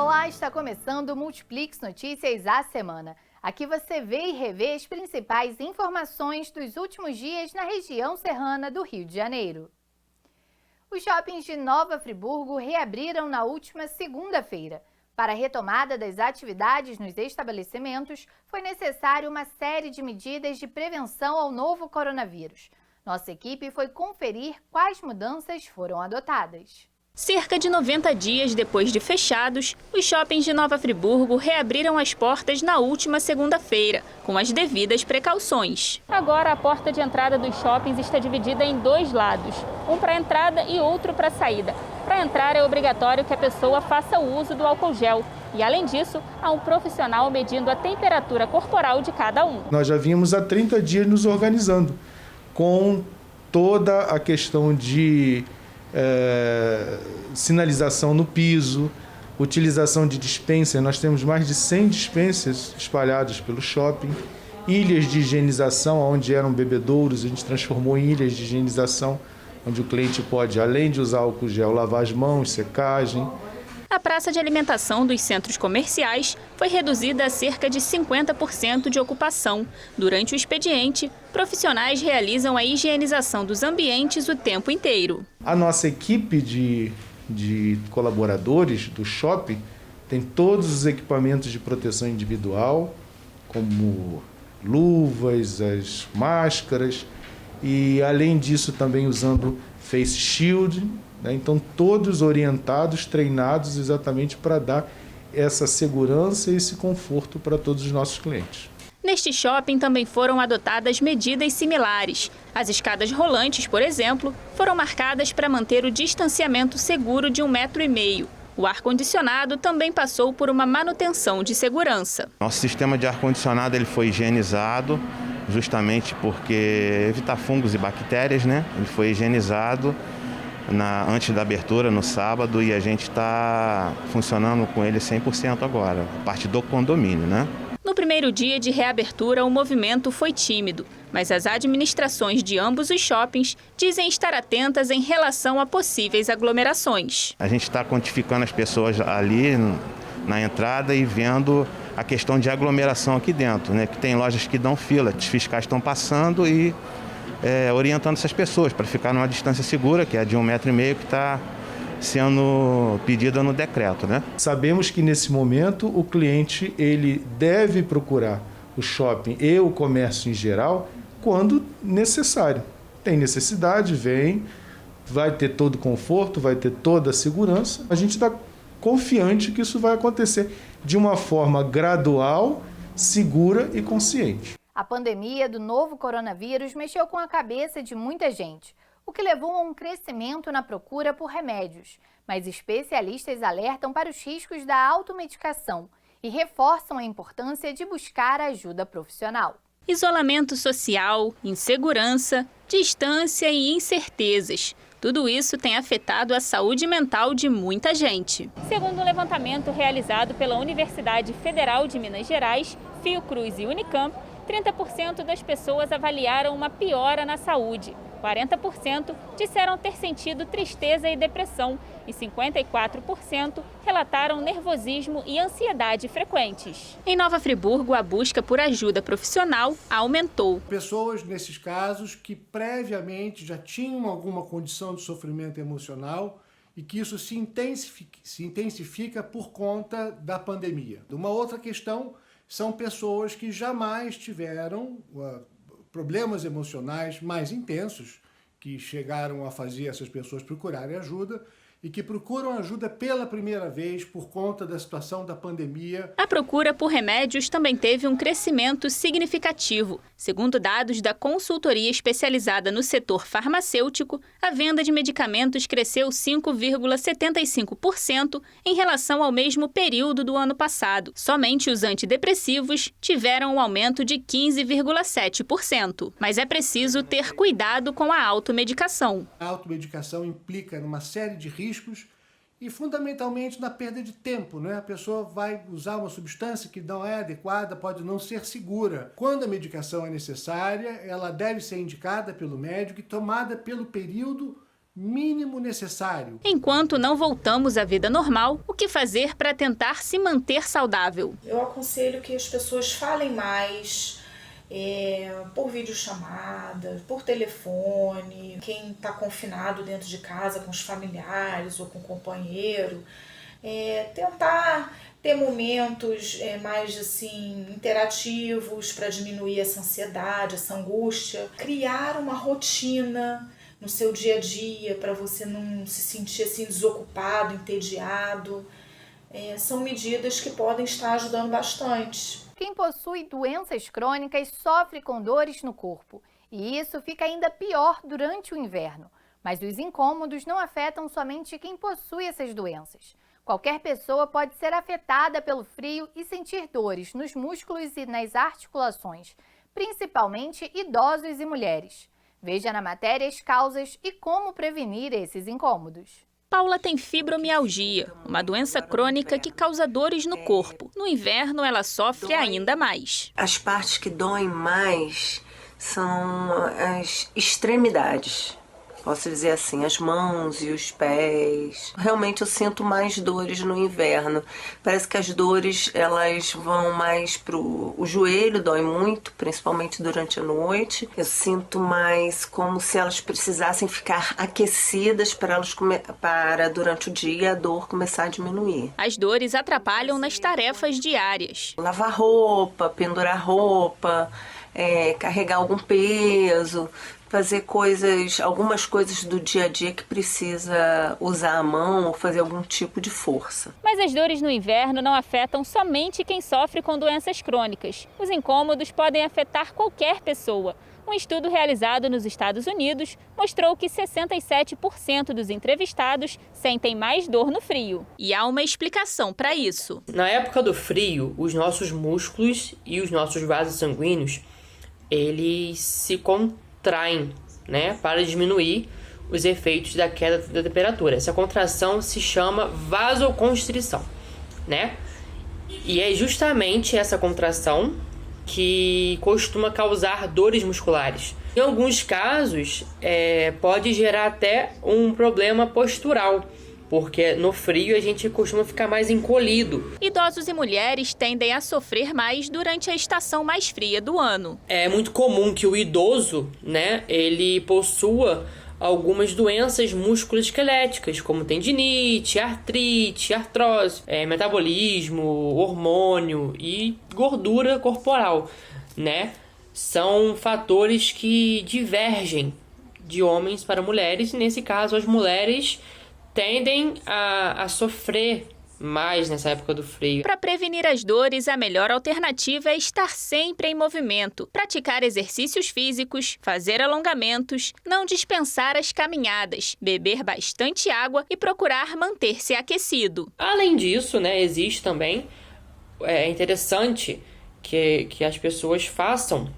Olá, está começando o Multiplix Notícias à Semana. Aqui você vê e revê as principais informações dos últimos dias na região serrana do Rio de Janeiro. Os shoppings de Nova Friburgo reabriram na última segunda-feira. Para a retomada das atividades nos estabelecimentos, foi necessário uma série de medidas de prevenção ao novo coronavírus. Nossa equipe foi conferir quais mudanças foram adotadas. Cerca de 90 dias depois de fechados, os shoppings de Nova Friburgo reabriram as portas na última segunda-feira, com as devidas precauções. Agora, a porta de entrada dos shoppings está dividida em dois lados, um para a entrada e outro para a saída. Para entrar, é obrigatório que a pessoa faça o uso do álcool gel. E, além disso, há um profissional medindo a temperatura corporal de cada um. Nós já vimos há 30 dias nos organizando com toda a questão de sinalização no piso, utilização de dispenser. Nós temos mais de 100 dispensers espalhados pelo shopping, ilhas de higienização, onde eram bebedouros, a gente transformou em ilhas de higienização, onde o cliente pode, além de usar álcool gel, lavar as mãos, secagem. A praça de alimentação dos centros comerciais foi reduzida a cerca de 50% de ocupação. Durante o expediente, profissionais realizam a higienização dos ambientes o tempo inteiro. A nossa equipe de colaboradores do shopping tem todos os equipamentos de proteção individual, como luvas, as máscaras e, além disso, também usando face shield. Então, todos orientados, treinados exatamente para dar essa segurança e esse conforto para todos os nossos clientes. Neste shopping também foram adotadas medidas similares. As escadas rolantes, por exemplo, foram marcadas para manter o distanciamento seguro de 1,5 metro. O ar-condicionado também passou por uma manutenção de segurança. Nosso sistema de ar-condicionado ele foi higienizado, justamente porque evitar fungos e bactérias, né? Ele foi higienizado antes da abertura, no sábado, e a gente está funcionando com ele 100% agora, a parte do condomínio, né? No primeiro dia de reabertura, o movimento foi tímido, mas as administrações de ambos os shoppings dizem estar atentas em relação a possíveis aglomerações. A gente está quantificando as pessoas ali na entrada e vendo a questão de aglomeração aqui dentro, né? Que tem lojas que dão fila, os fiscais estão passando e orientando essas pessoas para ficar numa distância segura, que é de 1,5 metro, que está sendo pedida no decreto, né? Sabemos que nesse momento o cliente ele deve procurar o shopping e o comércio em geral quando necessário. Tem necessidade, vem, vai ter todo o conforto, vai ter toda a segurança. A gente está confiante que isso vai acontecer de uma forma gradual, segura e consciente. A pandemia do novo coronavírus mexeu com a cabeça de muita gente, o que levou a um crescimento na procura por remédios. Mas especialistas alertam para os riscos da automedicação e reforçam a importância de buscar ajuda profissional. Isolamento social, insegurança, distância e incertezas. Tudo isso tem afetado a saúde mental de muita gente. Segundo um levantamento realizado pela Universidade Federal de Minas Gerais, Fiocruz e Unicamp, 30% das pessoas avaliaram uma piora na saúde. 40% disseram ter sentido tristeza e depressão e 54% relataram nervosismo e ansiedade frequentes. Em Nova Friburgo, a busca por ajuda profissional aumentou. Pessoas, nesses casos, que previamente já tinham alguma condição de sofrimento emocional e que isso se intensifica por conta da pandemia. Uma outra questão são pessoas que jamais tiveram problemas emocionais mais intensos, que chegaram a fazer essas pessoas procurarem ajuda e que procuram ajuda pela primeira vez por conta da situação da pandemia. A procura por remédios também teve um crescimento significativo. Segundo dados da consultoria especializada no setor farmacêutico, a venda de medicamentos cresceu 5,75% em relação ao mesmo período do ano passado. Somente os antidepressivos tiveram um aumento de 15,7%. Mas é preciso ter cuidado com a automedicação. A automedicação implica numa série de riscos e fundamentalmente na perda de tempo, né? A pessoa vai usar uma substância que não é adequada, pode não ser segura. Quando a medicação é necessária, ela deve ser indicada pelo médico e tomada pelo período mínimo necessário. Enquanto não voltamos à vida normal, o que fazer para tentar se manter saudável? Eu aconselho que as pessoas falem mais por videochamada, por telefone, quem está confinado dentro de casa com os familiares ou com o companheiro, tentar ter momentos mais assim interativos para diminuir essa ansiedade, essa angústia, criar uma rotina no seu dia a dia para você não se sentir assim desocupado, entediado. São medidas que podem estar ajudando bastante. Quem possui doenças crônicas sofre com dores no corpo, e isso fica ainda pior durante o inverno. Mas os incômodos não afetam somente quem possui essas doenças. Qualquer pessoa pode ser afetada pelo frio e sentir dores nos músculos e nas articulações, principalmente idosos e mulheres. Veja na matéria as causas e como prevenir esses incômodos. Paula tem fibromialgia, uma doença crônica que causa dores no corpo. No inverno, ela sofre ainda mais. As partes que doem mais são as extremidades. Posso dizer assim, as mãos e os pés. Realmente eu sinto mais dores no inverno. Parece que as dores elas vão mais pro... O joelho dói muito, principalmente durante a noite. Eu sinto mais como se elas precisassem ficar aquecidas para durante o dia a dor começar a diminuir. As dores atrapalham nas tarefas diárias. Lavar roupa, pendurar roupa, carregar algum peso, fazer algumas coisas do dia a dia que precisa usar a mão ou fazer algum tipo de força. Mas as dores no inverno não afetam somente quem sofre com doenças crônicas. Os incômodos podem afetar qualquer pessoa. Um estudo realizado nos Estados Unidos mostrou que 67% dos entrevistados sentem mais dor no frio. E há uma explicação para isso. Na época do frio, os nossos músculos e os nossos vasos sanguíneos, eles se contraem, para diminuir os efeitos da queda da temperatura. Essa contração se chama vasoconstrição, E é justamente essa contração que costuma causar dores musculares. Em alguns casos, pode gerar até um problema postural, porque no frio a gente costuma ficar mais encolhido. Idosos e mulheres tendem a sofrer mais durante a estação mais fria do ano. É muito comum que o idoso, ele possua algumas doenças musculoesqueléticas, como tendinite, artrite, artrose, metabolismo, hormônio e gordura corporal, São fatores que divergem de homens para mulheres, e nesse caso as mulheres tendem a sofrer mais nessa época do frio. Para prevenir as dores, a melhor alternativa é estar sempre em movimento, praticar exercícios físicos, fazer alongamentos, não dispensar as caminhadas, beber bastante água e procurar manter-se aquecido. Além disso, existe também, é interessante que as pessoas façam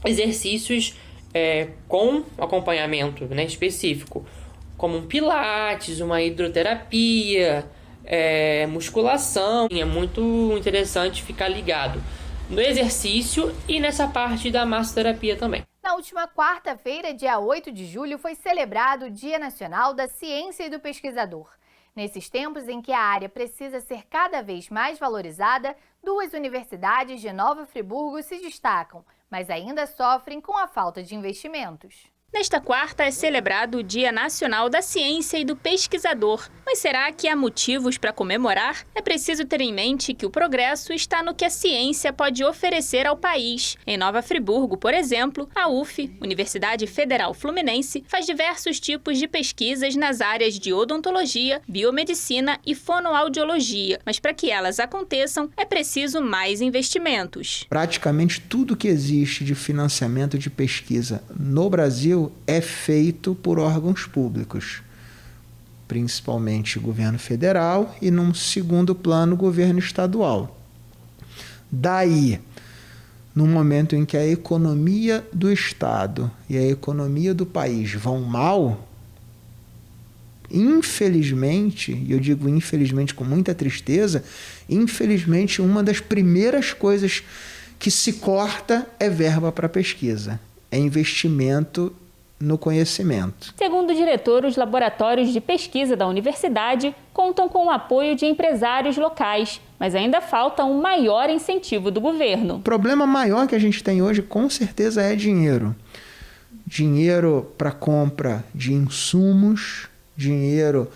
exercícios com acompanhamento específico, como um pilates, uma hidroterapia, musculação. É muito interessante ficar ligado no exercício e nessa parte da massoterapia também. Na última quarta-feira, dia 8 de julho, foi celebrado o Dia Nacional da Ciência e do Pesquisador. Nesses tempos em que a área precisa ser cada vez mais valorizada, duas universidades de Nova Friburgo se destacam, mas ainda sofrem com a falta de investimentos. Nesta quarta é celebrado o Dia Nacional da Ciência e do Pesquisador. Mas será que há motivos para comemorar? É preciso ter em mente que o progresso está no que a ciência pode oferecer ao país. Em Nova Friburgo, por exemplo, a UF, Universidade Federal Fluminense, faz diversos tipos de pesquisas nas áreas de odontologia, biomedicina e fonoaudiologia. Mas para que elas aconteçam, é preciso mais investimentos. Praticamente tudo que existe de financiamento de pesquisa no Brasil é feito por órgãos públicos, principalmente governo federal e, num segundo plano, governo estadual. Daí, no momento em que a economia do Estado e a economia do país vão mal, infelizmente, e eu digo infelizmente com muita tristeza, infelizmente uma das primeiras coisas que se corta é verba para pesquisa, é investimento no conhecimento. Segundo o diretor, os laboratórios de pesquisa da universidade contam com o apoio de empresários locais, mas ainda falta um maior incentivo do governo. O problema maior que a gente tem hoje, com certeza, é dinheiro. Dinheiro para compra de insumos, dinheiro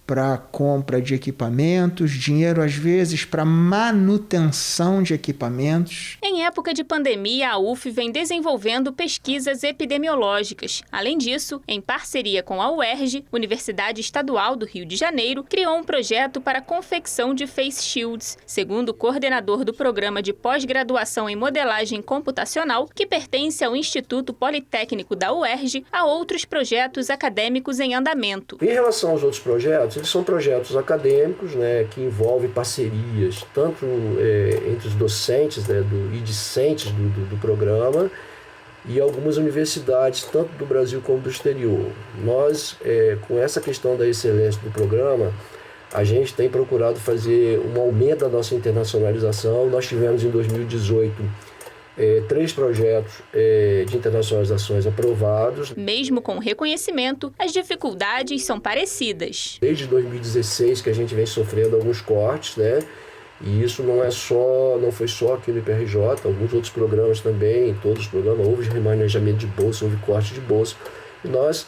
para compra de equipamentos, dinheiro às vezes para manutenção de equipamentos. Em época de pandemia, a UF vem desenvolvendo pesquisas epidemiológicas. Além disso, em parceria com a UERJ, Universidade Estadual do Rio de Janeiro, criou um projeto para a confecção de face shields. Segundo o coordenador do programa de pós-graduação em modelagem computacional, que pertence ao Instituto Politécnico da UERJ, há outros projetos acadêmicos em andamento. Em relação aos outros projetos, eles são projetos acadêmicos, né, que envolvem parcerias tanto entre os docentes, né, e discentes do programa e algumas universidades, tanto do Brasil como do exterior. Nós, com essa questão da excelência do programa, a gente tem procurado fazer um aumento da nossa internacionalização. Nós tivemos em 2018 3 projetos de internacionalizações aprovados. Mesmo com o reconhecimento, as dificuldades são parecidas. Desde 2016 que a gente vem sofrendo alguns cortes, né? E isso não foi só aqui no IPRJ, alguns outros programas também, em todos os programas houve remanejamento de bolsa, houve corte de bolsa. E nós,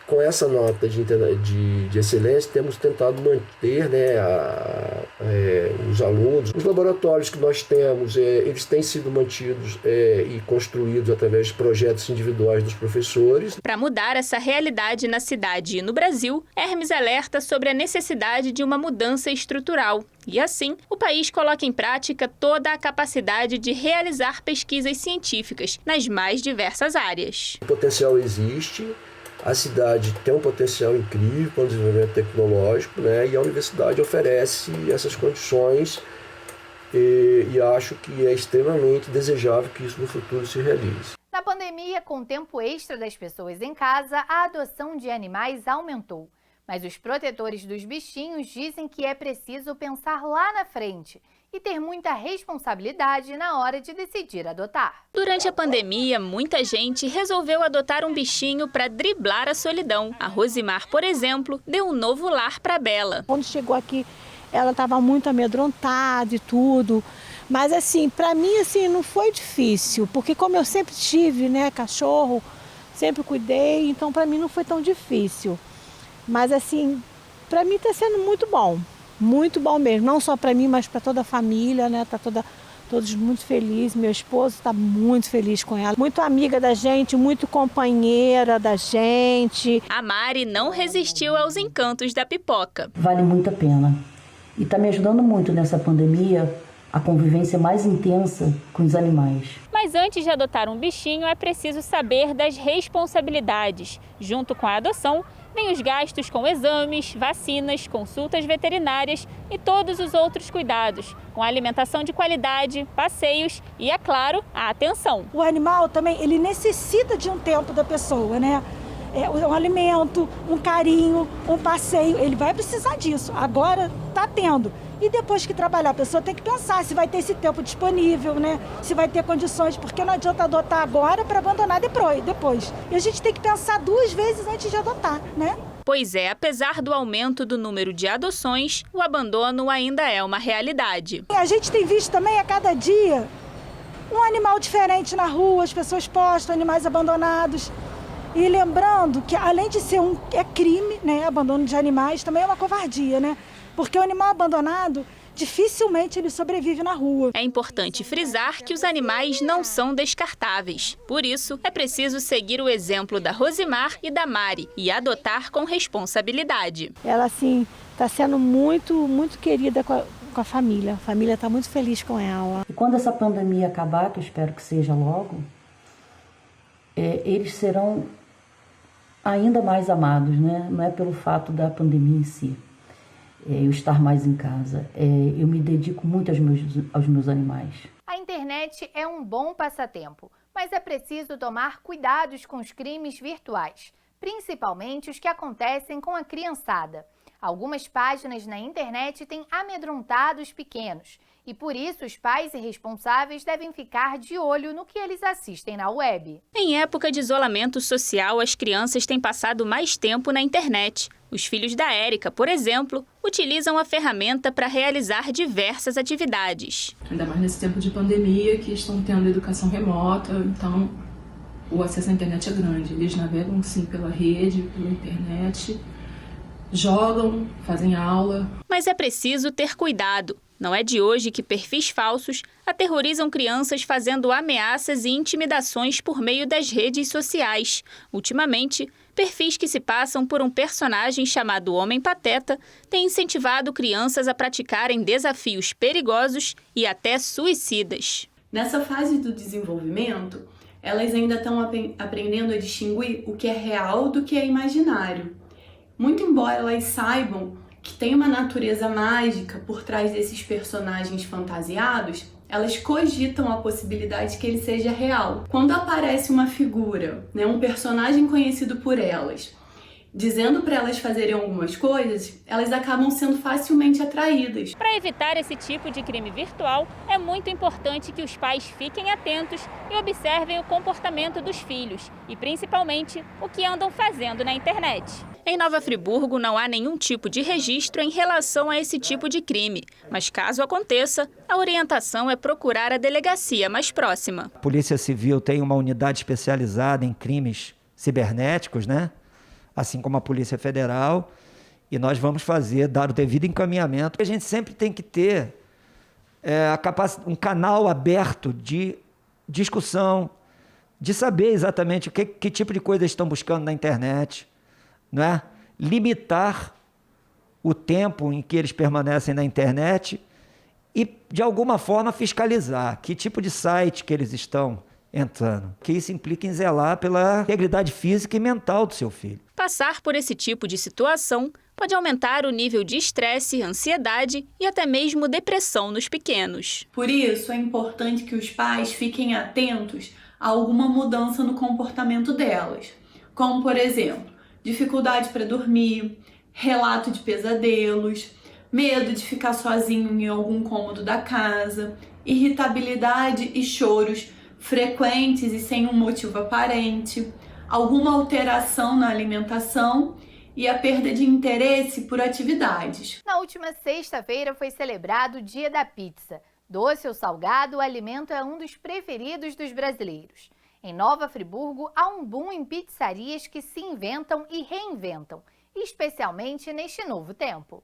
com essa nota de excelência, temos tentado manter, né, os alunos. Os laboratórios que nós temos, eles têm sido mantidos e construídos através de projetos individuais dos professores. Para mudar essa realidade na cidade e no Brasil, Hermes alerta sobre a necessidade de uma mudança estrutural. E assim, o país coloca em prática toda a capacidade de realizar pesquisas científicas nas mais diversas áreas. O potencial existe. A cidade tem um potencial incrível para o desenvolvimento tecnológico, né? E a universidade oferece essas condições e acho que é extremamente desejável que isso no futuro se realize. Na pandemia, com o tempo extra das pessoas em casa, a adoção de animais aumentou. Mas os protetores dos bichinhos dizem que é preciso pensar lá na frente e ter muita responsabilidade na hora de decidir adotar. Durante a pandemia, muita gente resolveu adotar um bichinho para driblar a solidão. A Rosimar, por exemplo, deu um novo lar para Bela. Quando chegou aqui, ela estava muito amedrontada e tudo. Mas assim, para mim assim, não foi difícil, porque como eu sempre tive, né, cachorro, sempre cuidei, então para mim não foi tão difícil. Mas assim, para mim está sendo muito bom mesmo, não só para mim, mas para toda a família, né? Tá todos muito felizes, meu esposo está muito feliz com ela, muito amiga da gente, muito companheira da gente. A Mari não resistiu aos encantos da pipoca. Vale muito a pena e está me ajudando muito nessa pandemia, a convivência mais intensa com os animais. Mas antes de adotar um bichinho, é preciso saber das responsabilidades. Junto com a adoção, vem os gastos com exames, vacinas, consultas veterinárias e todos os outros cuidados, com alimentação de qualidade, passeios e, é claro, a atenção. O animal também, ele necessita de um tempo da pessoa, né? Um alimento, um carinho, um passeio, ele vai precisar disso. Agora está tendo. E depois que trabalhar, a pessoa tem que pensar se vai ter esse tempo disponível, né? Se vai ter condições, porque não adianta adotar agora para abandonar depois. E a gente tem que pensar 2 vezes antes de adotar, né? Pois é, apesar do aumento do número de adoções, o abandono ainda é uma realidade. A gente tem visto também a cada dia um animal diferente na rua, as pessoas postam animais abandonados. E lembrando que além de ser é crime, né? Abandono de animais também é uma covardia, né? Porque o animal abandonado, dificilmente ele sobrevive na rua. É importante frisar que os animais não são descartáveis. Por isso, é preciso seguir o exemplo da Rosimar e da Mari e adotar com responsabilidade. Ela, assim, está sendo muito, muito querida com a família. A família está muito feliz com ela. E quando essa pandemia acabar, que eu espero que seja logo, eles serão ainda mais amados, né? Não é pelo fato da pandemia em si. Eu estar mais em casa. Eu me dedico muito aos meus animais. A internet é um bom passatempo, mas é preciso tomar cuidados com os crimes virtuais, principalmente os que acontecem com a criançada. Algumas páginas na internet têm amedrontado os pequenos e, por isso, os pais e responsáveis devem ficar de olho no que eles assistem na web. Em época de isolamento social, as crianças têm passado mais tempo na internet. Os filhos da Érica, por exemplo, utilizam a ferramenta para realizar diversas atividades. Ainda mais nesse tempo de pandemia, que estão tendo educação remota, então o acesso à internet é grande. Eles navegam, sim, pela rede, pela internet, jogam, fazem aula. Mas é preciso ter cuidado. Não é de hoje que perfis falsos aterrorizam crianças fazendo ameaças e intimidações por meio das redes sociais. Ultimamente, perfis que se passam por um personagem chamado Homem Pateta têm incentivado crianças a praticarem desafios perigosos e até suicidas. Nessa fase do desenvolvimento, elas ainda estão aprendendo a distinguir o que é real do que é imaginário. Muito embora elas saibam que tem uma natureza mágica por trás desses personagens fantasiados, elas cogitam a possibilidade que ele seja real. Quando aparece uma figura, um personagem conhecido por elas, dizendo para elas fazerem algumas coisas, elas acabam sendo facilmente atraídas. Para evitar esse tipo de crime virtual, é muito importante que os pais fiquem atentos e observem o comportamento dos filhos e, principalmente, o que andam fazendo na internet. Em Nova Friburgo, não há nenhum tipo de registro em relação a esse tipo de crime, mas caso aconteça, a orientação é procurar a delegacia mais próxima. A Polícia Civil tem uma unidade especializada em crimes cibernéticos, assim como a Polícia Federal, e nós vamos dar o devido encaminhamento. A gente sempre tem que ter um canal aberto de discussão, de saber exatamente que tipo de coisa estão buscando na internet, limitar o tempo em que eles permanecem na internet e, de alguma forma, fiscalizar que tipo de site que eles estão entrando. Que isso implica em zelar pela integridade física e mental do seu filho. Passar por esse tipo de situação pode aumentar o nível de estresse, ansiedade e até mesmo depressão nos pequenos. Por isso, é importante que os pais fiquem atentos a alguma mudança no comportamento delas, como, por exemplo, dificuldade para dormir, relato de pesadelos, medo de ficar sozinho em algum cômodo da casa, irritabilidade e choros frequentes e sem um motivo aparente, alguma alteração na alimentação e a perda de interesse por atividades. Na última sexta-feira foi celebrado o Dia da Pizza. Doce ou salgado, o alimento é um dos preferidos dos brasileiros. Em Nova Friburgo, há um boom em pizzarias que se inventam e reinventam, especialmente neste novo tempo.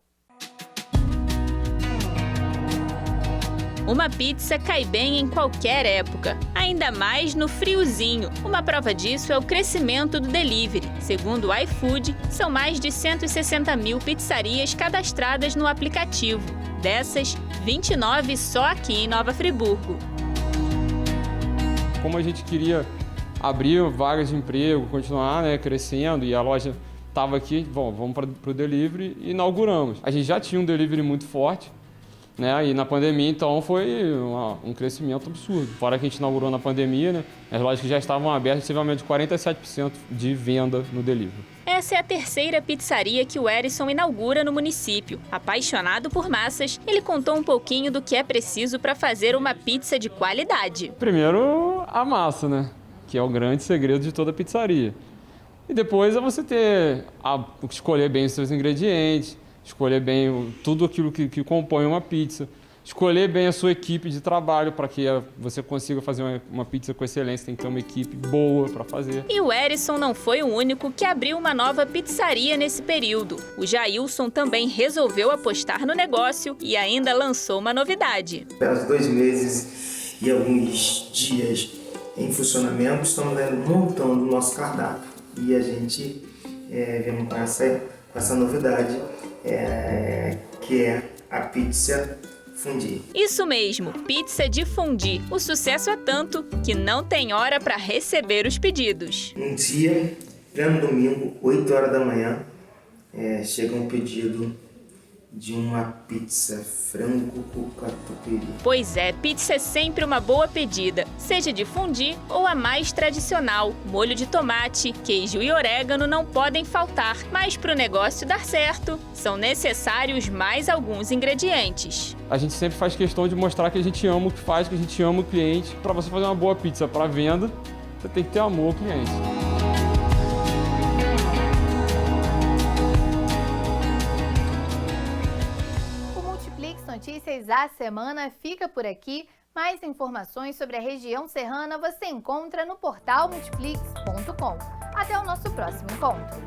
Uma pizza cai bem em qualquer época, ainda mais no friozinho. Uma prova disso é o crescimento do delivery. Segundo o iFood, são mais de 160 mil pizzarias cadastradas no aplicativo. Dessas, 29 só aqui em Nova Friburgo. Como a gente queria abrir vagas de emprego, continuar crescendo, e a loja estava aqui, vamos para o delivery, e inauguramos. A gente já tinha um delivery muito forte, e na pandemia, então, foi um crescimento absurdo. Fora que a gente inaugurou na pandemia, as lojas que já estavam abertas, teve um aumento de 47% de venda no delivery. Essa é a terceira pizzaria que o Erisson inaugura no município. Apaixonado por massas, ele contou um pouquinho do que é preciso para fazer uma pizza de qualidade. Primeiro, a massa, que é o grande segredo de toda pizzaria. E depois é você escolher bem os seus ingredientes, escolher bem tudo aquilo que compõe uma pizza, escolher bem a sua equipe de trabalho para que você consiga fazer uma pizza com excelência, tem que ter uma equipe boa para fazer. E o Erisson não foi o único que abriu uma nova pizzaria nesse período. O Jailson também resolveu apostar no negócio e ainda lançou uma novidade. Apenas 2 meses e alguns dias em funcionamento, estamos montando o nosso cardápio. E a gente vem com essa novidade, que é a pizza fondue. Isso mesmo, pizza de fondue. O sucesso é tanto que não tem hora para receber os pedidos. Um dia, pleno domingo, 8 horas da manhã, chega um pedido de uma pizza frango com catupiry. Pois é, pizza é sempre uma boa pedida, seja de fondue ou a mais tradicional. Molho de tomate, queijo e orégano não podem faltar, mas para o negócio dar certo, são necessários mais alguns ingredientes. A gente sempre faz questão de mostrar que a gente ama o que faz, que a gente ama o cliente. Para você fazer uma boa pizza para venda, você tem que ter amor ao cliente. Notícias à Semana fica por aqui. Mais informações sobre a região serrana você encontra no portal multiplix.com. Até o nosso próximo encontro.